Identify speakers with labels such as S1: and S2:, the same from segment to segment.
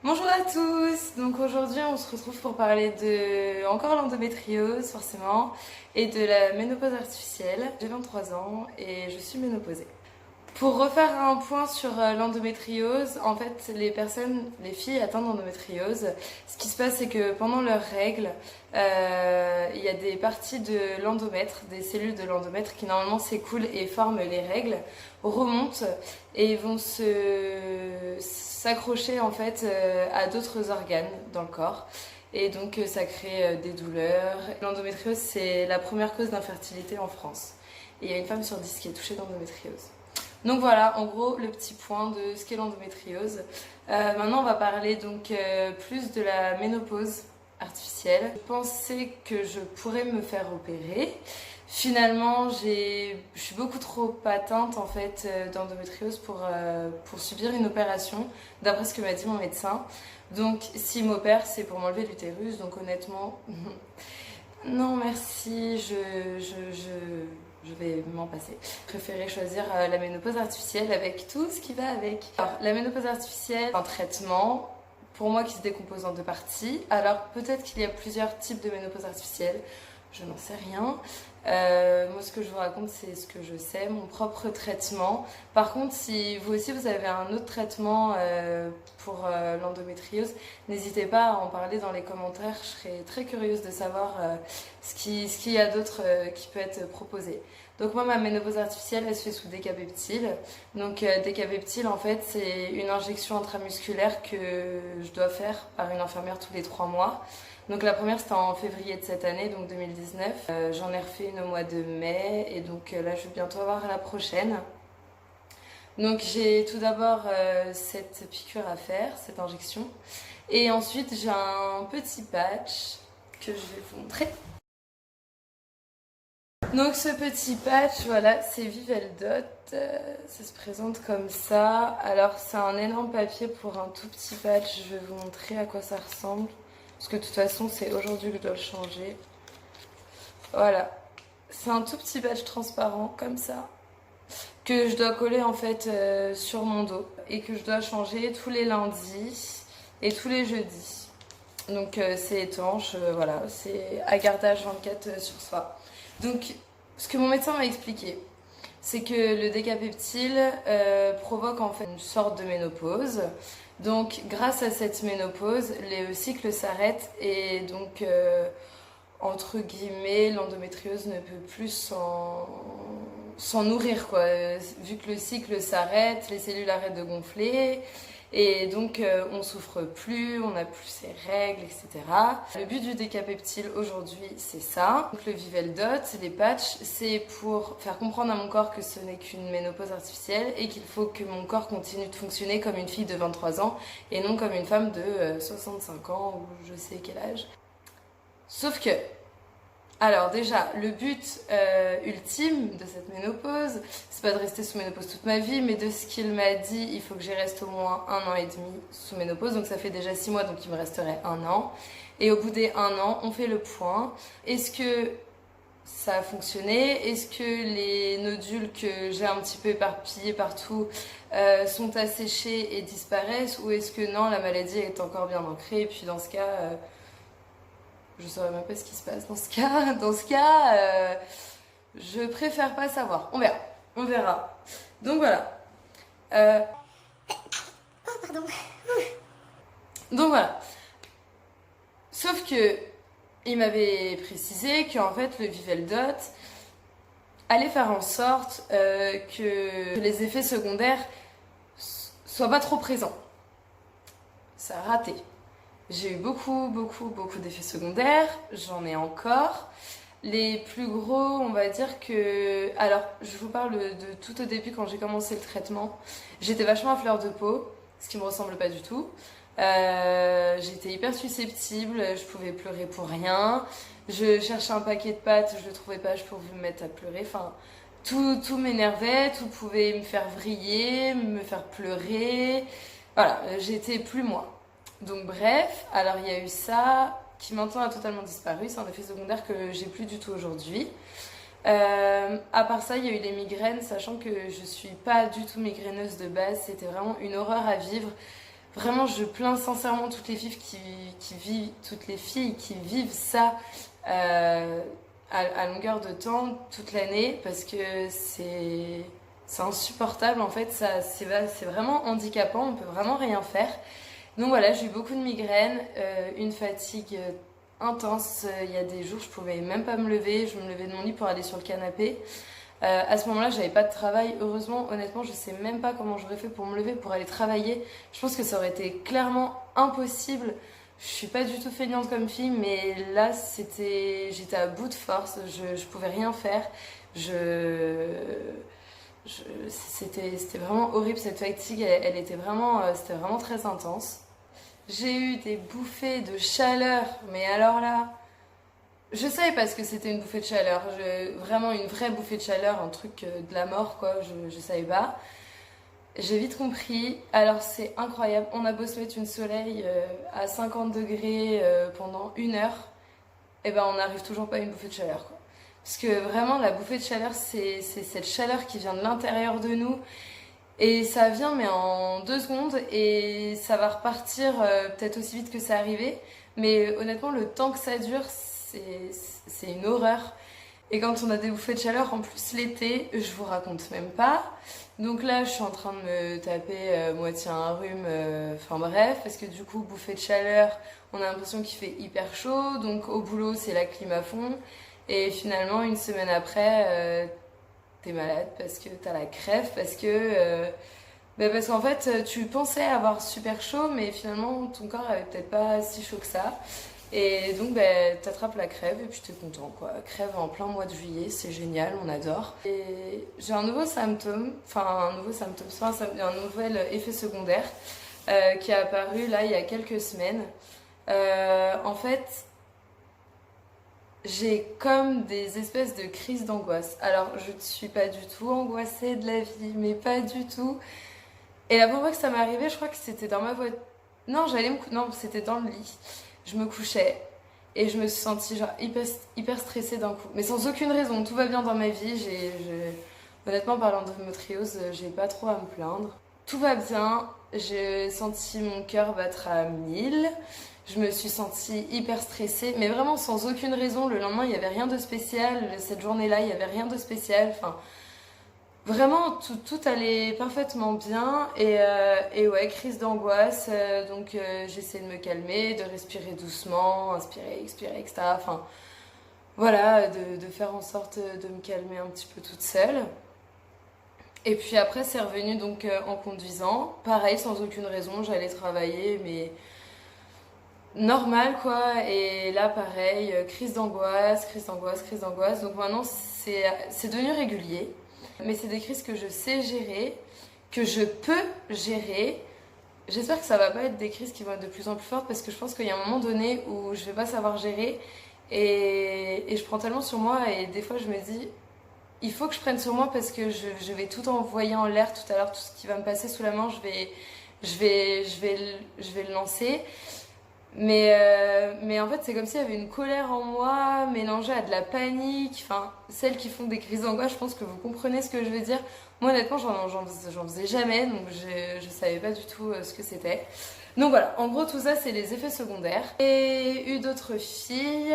S1: Bonjour à tous, donc aujourd'hui on se retrouve pour parler de encore l'endométriose forcément et de la ménopause artificielle. J'ai 23 ans et je suis ménopausée. Pour refaire un point sur l'endométriose, en fait les filles atteintes d'endométriose, ce qui se passe c'est que pendant leurs règles, il y a des parties de l'endomètre, des cellules de l'endomètre qui normalement s'écoulent et forment les règles, remontent et vont s'accrocher en fait à d'autres organes dans le corps. Et donc ça crée des douleurs. L'endométriose c'est la première cause d'infertilité en France. Et il y a une femme sur 10 qui est touchée d'endométriose. Donc voilà, en gros, le petit point de ce qu'est l'endométriose. Maintenant, on va parler donc plus de la ménopause artificielle. Je pensais que je pourrais me faire opérer. Finalement, je suis beaucoup trop atteinte en fait d'endométriose pour subir une opération, d'après ce que m'a dit mon médecin. Donc, s'il m'opère, c'est pour m'enlever l'utérus. Donc, honnêtement, non, merci, je vais m'en passer. Je préférais choisir la ménopause artificielle avec tout ce qui va avec. Alors, la ménopause artificielle, un traitement, pour moi, qui se décompose en deux parties. Alors, peut-être qu'il y a plusieurs types de ménopause artificielle, je n'en sais rien. Moi, ce que je vous raconte, c'est ce que je sais, mon propre traitement. Par contre, si vous aussi, vous avez un autre traitement pour l'endométriose, n'hésitez pas à en parler dans les commentaires. Je serais très curieuse de savoir ce qu'il y a d'autre qui peut être proposé. Donc moi, ma ménopause artificielle, elle se fait sous décapeptyle. Donc décapeptyle, en fait, c'est une injection intramusculaire que je dois faire par une infirmière tous les 3 mois. Donc la première c'était en février de cette année, donc 2019. J'en ai refait une au mois de mai et donc là je vais bientôt avoir la prochaine. Donc j'ai tout d'abord cette piqûre à faire, cette injection. Et ensuite j'ai un petit patch que je vais vous montrer. Donc ce petit patch, voilà, c'est Viveldot. Ça se présente comme ça. Alors c'est un énorme papier pour un tout petit patch. Je vais vous montrer à quoi ça ressemble. Parce que de toute façon, c'est aujourd'hui que je dois le changer. Voilà. C'est un tout petit badge transparent, comme ça, que je dois coller en fait sur mon dos. Et que je dois changer tous les lundis et tous les jeudis. Donc c'est étanche, voilà. C'est à gardage 24 sur soi. Donc, ce que mon médecin m'a expliqué, c'est que le décapeptyle provoque en fait une sorte de ménopause. Donc grâce à cette ménopause, le cycle s'arrête et donc entre guillemets l'endométriose ne peut plus s'en nourrir quoi. Vu que le cycle s'arrête, les cellules arrêtent de gonfler et donc on souffre plus, on n'a plus ses règles, etc. Le but du décapeptyle aujourd'hui c'est ça. Donc le Viveldot, les patchs, c'est pour faire comprendre à mon corps que ce n'est qu'une ménopause artificielle et qu'il faut que mon corps continue de fonctionner comme une fille de 23 ans et non comme une femme de 65 ans ou je sais quel âge. Sauf que alors déjà, le but ultime de cette ménopause, c'est pas de rester sous ménopause toute ma vie, mais de ce qu'il m'a dit, il faut que j'y reste au moins 1 an et demi sous ménopause, donc ça fait déjà 6 mois, donc il me resterait 1 an. Et au bout des 1 an, on fait le point. Est-ce que ça a fonctionné? Est-ce que les nodules que j'ai un petit peu éparpillés partout sont asséchés et disparaissent? Ou est-ce que non, la maladie est encore bien ancrée? Et puis dans ce cas... je saurais même pas ce qui se passe dans ce cas. Dans ce cas, je préfère pas savoir. On verra. On verra. Donc voilà.
S2: Oh, pardon.
S1: Donc voilà. Sauf que il m'avait précisé qu'en fait le Viveldot allait faire en sorte que les effets secondaires soient pas trop présents. Ça a raté. J'ai eu beaucoup d'effets secondaires, j'en ai encore. Les plus gros, on va dire que... Alors, je vous parle de tout au début quand j'ai commencé le traitement. J'étais vachement à fleur de peau, ce qui me ressemble pas du tout. J'étais hyper susceptible, je pouvais pleurer pour rien. Je cherchais un paquet de pâtes, je le trouvais pas, je pouvais me mettre à pleurer. Enfin, tout m'énervait, tout pouvait me faire vriller, me faire pleurer. Voilà, j'étais plus moi. Donc bref, alors il y a eu ça qui maintenant a totalement disparu, c'est un effet secondaire que j'ai plus du tout aujourd'hui. À part ça, il y a eu les migraines, sachant que je suis pas du tout migraineuse de base, c'était vraiment une horreur à vivre. Vraiment, je plains sincèrement toutes les filles qui vivent ça à longueur de temps, toute l'année, parce que c'est insupportable en fait, c'est vraiment handicapant, on peut vraiment rien faire. Donc voilà, j'ai eu beaucoup de migraines, une fatigue intense. Il y a des jours, je pouvais même pas me lever, je me levais de mon lit pour aller sur le canapé. À ce moment-là, j'avais pas de travail. Heureusement, honnêtement, je sais même pas comment j'aurais fait pour me lever, pour aller travailler. Je pense que ça aurait été clairement impossible. Je suis pas du tout feignante comme fille, mais là, j'étais à bout de force. Je pouvais rien faire. C'était vraiment horrible cette fatigue. C'était vraiment très intense. J'ai eu des bouffées de chaleur, mais alors là, je savais pas ce que c'était une bouffée de chaleur. Vraiment une vraie bouffée de chaleur, un truc de la mort, quoi. Je savais pas. J'ai vite compris. Alors c'est incroyable. On a beau se mettre une soleil à 50 degrés pendant 1 heure, et ben on n'arrive toujours pas à une bouffée de chaleur, quoi. Parce que vraiment la bouffée de chaleur, c'est cette chaleur qui vient de l'intérieur de nous. Et ça vient mais en 2 secondes et ça va repartir peut-être aussi vite que c'est arrivé. Mais honnêtement, le temps que ça dure, c'est une horreur. Et quand on a des bouffées de chaleur, en plus l'été, je vous raconte même pas. Donc là, je suis en train de me taper moitié un rhume, enfin bref, parce que du coup, bouffée de chaleur, on a l'impression qu'il fait hyper chaud. Donc au boulot, c'est la clim à fond. Et finalement, une semaine après, t'es malade parce que t'as la crève, parce qu'en fait, tu pensais avoir super chaud, mais finalement, ton corps avait peut-être pas si chaud que ça. Et donc, t'attrapes la crève et puis t'es content, quoi. Crève en plein mois de juillet, c'est génial, on adore. Et j'ai un nouveau symptôme, un nouvel effet secondaire qui est apparu là il y a quelques semaines. En fait, j'ai comme des espèces de crises d'angoisse. Alors, je ne suis pas du tout angoissée de la vie, mais pas du tout. Et la première fois que ça m'est arrivé, je crois que c'était dans ma voiture. Non, non, c'était dans le lit. Je me couchais et je me suis sentie genre hyper stressée d'un coup. Mais sans aucune raison, tout va bien dans ma vie. Honnêtement, parlant d'endométriose, j'ai pas trop à me plaindre. Tout va bien, j'ai senti mon cœur battre à 1000. Je me suis sentie hyper stressée, mais vraiment sans aucune raison. Le lendemain, il n'y avait rien de spécial. Cette journée-là, il n'y avait rien de spécial. Enfin, vraiment, tout allait parfaitement bien. Et ouais, crise d'angoisse. Donc, j'essaie de me calmer, de respirer doucement, inspirer, expirer, etc. Enfin, voilà, de faire en sorte de me calmer un petit peu toute seule. Et puis après, c'est revenu donc en conduisant. Pareil, sans aucune raison, j'allais travailler, mais normal quoi. Et là, pareil, crise d'angoisse, crise d'angoisse, crise d'angoisse. Donc maintenant, c'est devenu régulier. Mais c'est des crises que je sais gérer, que je peux gérer. J'espère que ça va pas être des crises qui vont être de plus en plus fortes parce que je pense qu'il y a un moment donné où je vais pas savoir gérer et je prends tellement sur moi et des fois je me dis il faut que je prenne sur moi parce que je vais tout envoyer en l'air tout à l'heure, tout ce qui va me passer sous la main, je vais le lancer. Mais en fait, c'est comme s'il y avait une colère en moi mélangée à de la panique. Enfin, celles qui font des crises d'angoisse, je pense que vous comprenez ce que je veux dire. Moi, honnêtement, j'en faisais jamais, donc je savais pas du tout ce que c'était. Donc voilà, en gros, tout ça, c'est les effets secondaires. J'ai eu d'autres filles,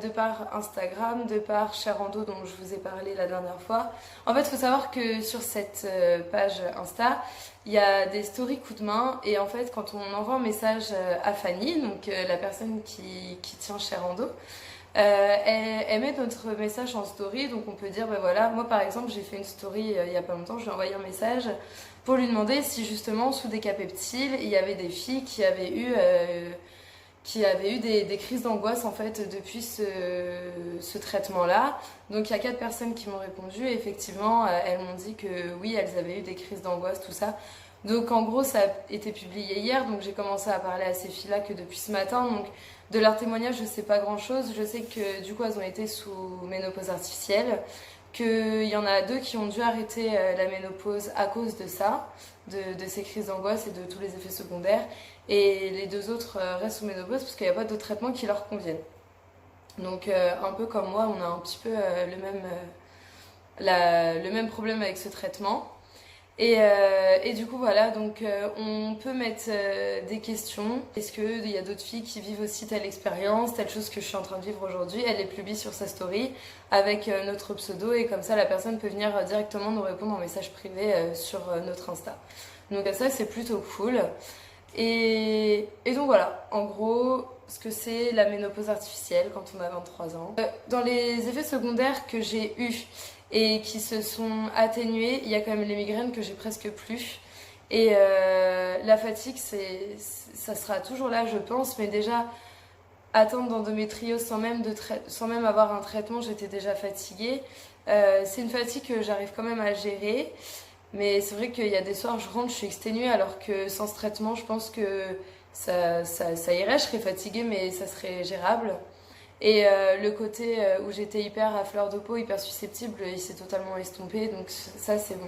S1: de par Instagram, de par Cherando, dont je vous ai parlé la dernière fois. En fait, il faut savoir que sur cette page Insta, il y a des stories coup de main. Et en fait, quand on envoie un message à Fanny, donc la personne qui tient Cherando, elle met notre message en story, donc on peut dire, ben voilà, moi par exemple, j'ai fait une story il y a pas longtemps, je lui ai envoyé un message pour lui demander si justement sous Decapeptyl, il y avait des filles qui avaient eu des crises d'angoisse en fait depuis ce traitement-là. Donc il y a 4 personnes qui m'ont répondu et effectivement, elles m'ont dit que oui, elles avaient eu des crises d'angoisse, tout ça. Donc en gros, ça a été publié hier, donc j'ai commencé à parler à ces filles-là que depuis ce matin. Donc de leur témoignage, je sais pas grand-chose. Je sais que du coup, elles ont été sous ménopause artificielle, qu'il y en a 2 qui ont dû arrêter la ménopause à cause de ça, de ces crises d'angoisse et de tous les effets secondaires. Et les 2 autres restent sous ménopause parce qu'il n'y a pas d'autres traitements qui leur conviennent. Donc un peu comme moi, on a un petit peu le même problème avec ce traitement. Et du coup, voilà, donc on peut mettre des questions. Est-ce qu'il y a d'autres filles qui vivent aussi telle expérience, telle chose que je suis en train de vivre aujourd'hui? Elle les publie sur sa story avec notre pseudo et comme ça, la personne peut venir directement nous répondre en message privé sur notre Insta. Donc ça, c'est plutôt cool. Et donc voilà, en gros, ce que c'est la ménopause artificielle quand on a 23 ans. Dans les effets secondaires que j'ai eus et qui se sont atténués, il y a quand même les migraines que j'ai presque plus. Et la fatigue, ça sera toujours là, je pense, mais déjà, atteinte d'endométriose sans même avoir un traitement, j'étais déjà fatiguée. C'est une fatigue que j'arrive quand même à gérer. Mais c'est vrai qu'il y a des soirs, je rentre, je suis exténuée, alors que sans ce traitement, je pense que ça irait, je serais fatiguée, mais ça serait gérable. Et le côté où j'étais hyper à fleur de peau, hyper susceptible, il s'est totalement estompé, donc ça c'est bon.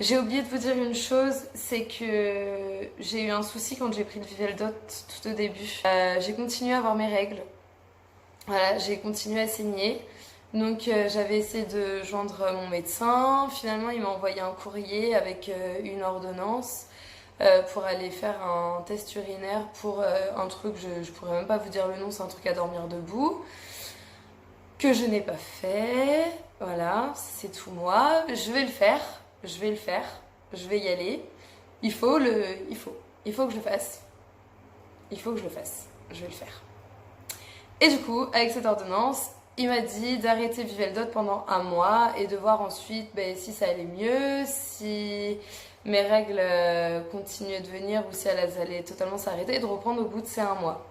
S1: J'ai oublié de vous dire une chose, c'est que j'ai eu un souci quand j'ai pris le Viveldot tout au début. J'ai continué à avoir mes règles, voilà, j'ai continué à saigner. Donc j'avais essayé de joindre mon médecin. Finalement, il m'a envoyé un courrier avec une ordonnance pour aller faire un test urinaire pour un truc, je pourrais même pas vous dire le nom, c'est un truc à dormir debout, que je n'ai pas fait. Voilà, c'est tout moi. Je vais le faire, je vais le faire, je vais y aller. Il faut que je le fasse. Il faut que je le fasse, je vais le faire. Et du coup, avec cette ordonnance, il m'a dit d'arrêter Viveldot pendant un mois et de voir ensuite si ça allait mieux, si mes règles continuaient de venir ou si elles allaient totalement s'arrêter et de reprendre au bout de ces un mois.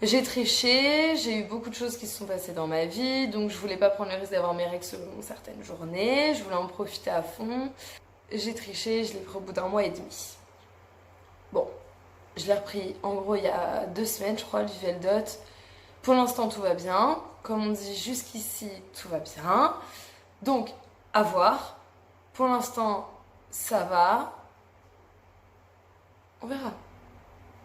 S1: J'ai triché, j'ai eu beaucoup de choses qui se sont passées dans ma vie, donc je voulais pas prendre le risque d'avoir mes règles selon certaines journées, je voulais en profiter à fond. J'ai triché, je l'ai pris au bout d'un mois et demi. Bon, je l'ai repris en gros il y a 2 semaines, je crois, le Viveldot. Pour l'instant, tout va bien. Comme on dit jusqu'ici, tout va bien. Donc, à voir. Pour l'instant, ça va. On verra.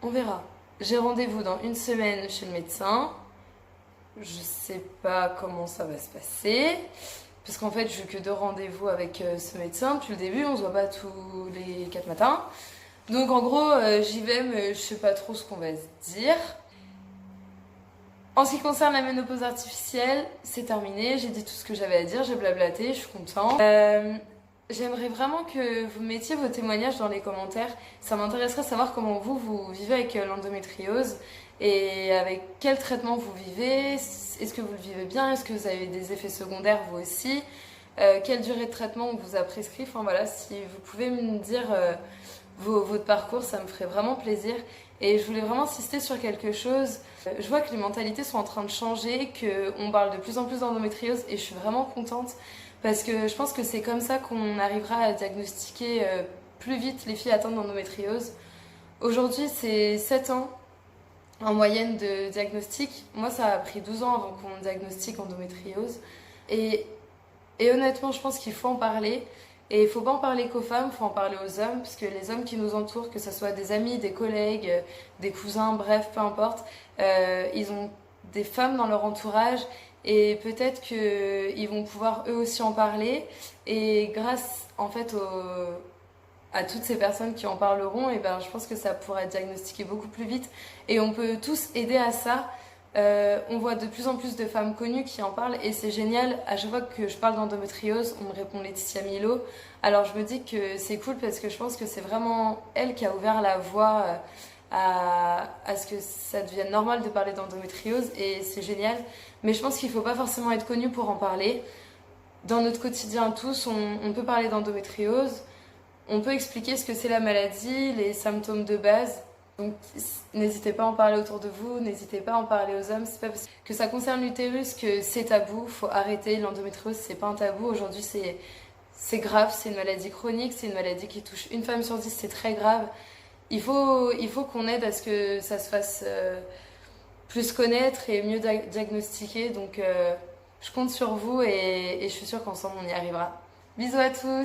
S1: On verra. J'ai rendez-vous dans 1 semaine chez le médecin. Je sais pas comment ça va se passer. Parce qu'en fait, j'ai que 2 rendez-vous avec ce médecin. Depuis le début, on se voit pas tous les 4 matins. Donc, en gros, j'y vais, mais je sais pas trop ce qu'on va se dire. En ce qui concerne la ménopause artificielle, c'est terminé, j'ai dit tout ce que j'avais à dire, j'ai blablaté, je suis contente. J'aimerais vraiment que vous mettiez vos témoignages dans les commentaires. Ça m'intéresserait de savoir comment vous vivez avec l'endométriose et avec quel traitement vous vivez. Est-ce que vous le vivez bien? Est-ce que vous avez des effets secondaires vous aussi? Quelle durée de traitement on vous a prescrit? Enfin voilà, si vous pouvez me dire votre parcours, ça me ferait vraiment plaisir. Et je voulais vraiment insister sur quelque chose. Je vois que les mentalités sont en train de changer, qu'on parle de plus en plus d'endométriose et je suis vraiment contente parce que je pense que c'est comme ça qu'on arrivera à diagnostiquer plus vite les filles atteintes d'endométriose. Aujourd'hui, c'est 7 ans en moyenne de diagnostic. Moi, ça a pris 12 ans avant qu'on diagnostique endométriose. Et, et honnêtement, je pense qu'il faut en parler. Et il faut pas en parler qu'aux femmes, il faut en parler aux hommes, parce que les hommes qui nous entourent, que ce soit des amis, des collègues, des cousins, bref, peu importe, ils ont des femmes dans leur entourage et peut-être qu'ils vont pouvoir eux aussi en parler. Et grâce en fait à toutes ces personnes qui en parleront, et ben, je pense que ça pourra être diagnostiqué beaucoup plus vite. Et on peut tous aider à ça. On voit de plus en plus de femmes connues qui en parlent et c'est génial. À chaque fois que je parle d'endométriose, on me répond Laetitia Milo. Alors je me dis que c'est cool parce que je pense que c'est vraiment elle qui a ouvert la voie à ce que ça devienne normal de parler d'endométriose et c'est génial. Mais je pense qu'il ne faut pas forcément être connu pour en parler. Dans notre quotidien tous, on peut parler d'endométriose, on peut expliquer ce que c'est la maladie, les symptômes de base. Donc n'hésitez pas à en parler autour de vous, n'hésitez pas à en parler aux hommes. C'est pas parce que ça concerne l'utérus que c'est tabou, faut arrêter. L'endométriose c'est pas un tabou, aujourd'hui c'est grave, c'est une maladie chronique, c'est une maladie qui touche une femme sur 10, c'est très grave. Il faut qu'on aide à ce que ça se fasse plus connaître et mieux diagnostiquer. Donc je compte sur vous et je suis sûre qu'ensemble on y arrivera. Bisous à tous!